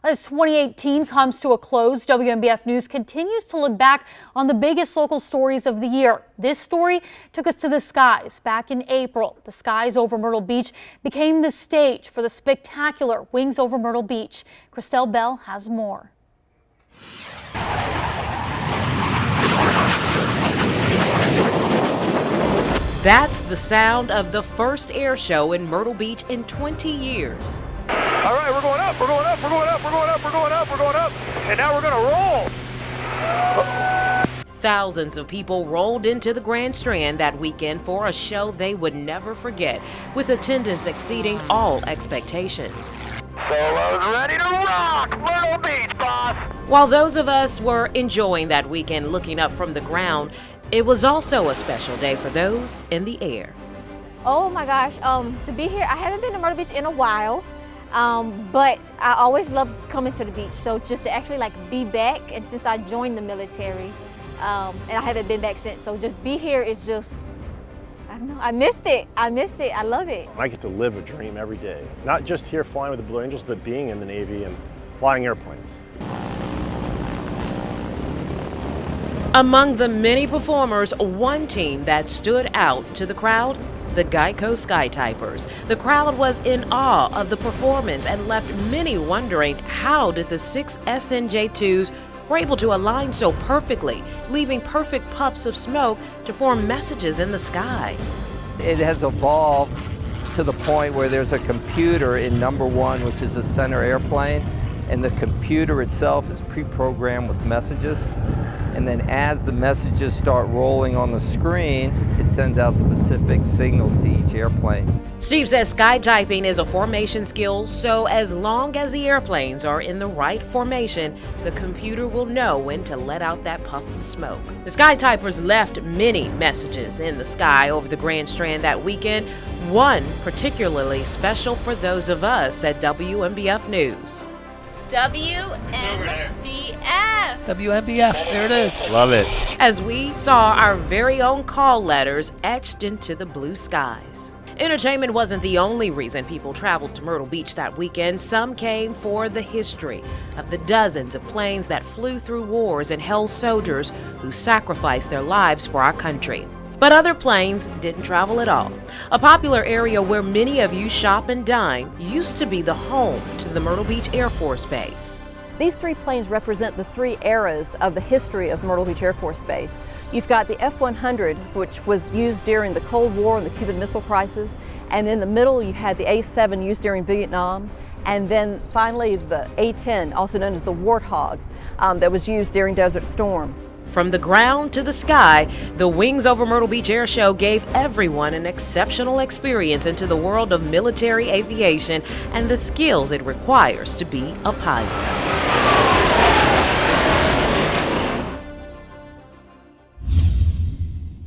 As 2018 comes to a close, WMBF News continues to look back on the biggest local stories of the year. This story took us to the skies back in April. The skies over Myrtle Beach became the stage for the spectacular Wings Over Myrtle Beach. Christel Bell has more. That's the sound of the first air show in Myrtle Beach in 20 years. All right, we're going up, we're going up, we're going up, we're going up, we're going up, we're going up, and now we're going to roll. Thousands of people rolled into the Grand Strand that weekend for a show they would never forget, with attendance exceeding all expectations. Solo's ready to rock, Myrtle Beach, boss! While those of us were enjoying that weekend looking up from the ground, it was also a special day for those in the air. Oh my gosh, to be here, I haven't been to Myrtle Beach in a while. But I always loved coming to the beach, so just to actually be back, and since I joined the military, and I haven't been back since, so just be here is just, I don't know, I missed it, I love it. I get to live a dream every day, not just here flying with the Blue Angels, but being in the Navy and flying airplanes. Among the many performers, one team that stood out to the crowd, the Geico Skytypers. The crowd was in awe of the performance and left many wondering how did the 6 SNJ-2s were able to align so perfectly, leaving perfect puffs of smoke to form messages in the sky. It has evolved to the point where there's a computer in number 1, which is the center airplane, and the computer itself is pre-programmed with messages. And then as the messages start rolling on the screen, it sends out specific signals to each airplane. Steve says skytyping is a formation skill, so as long as the airplanes are in the right formation, the computer will know when to let out that puff of smoke. The skytypers left many messages in the sky over the Grand Strand that weekend, one particularly special for those of us at WMBF News. WMBF. WMBF, there it is. Love it. As we saw our very own call letters etched into the blue skies. Entertainment wasn't the only reason people traveled to Myrtle Beach that weekend. Some came for the history of the dozens of planes that flew through wars and held soldiers who sacrificed their lives for our country. But other planes didn't travel at all. A popular area where many of you shop and dine used to be the home to the Myrtle Beach Air Force Base. These 3 planes represent the 3 eras of the history of Myrtle Beach Air Force Base. You've got the F-100, which was used during the Cold War and the Cuban Missile Crisis, and in the middle you had the A-7 used during Vietnam, and then finally the A-10, also known as the Warthog, that was used during Desert Storm. From the ground to the sky, the Wings Over Myrtle Beach Air Show gave everyone an exceptional experience into the world of military aviation and the skills it requires to be a pilot.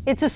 It's a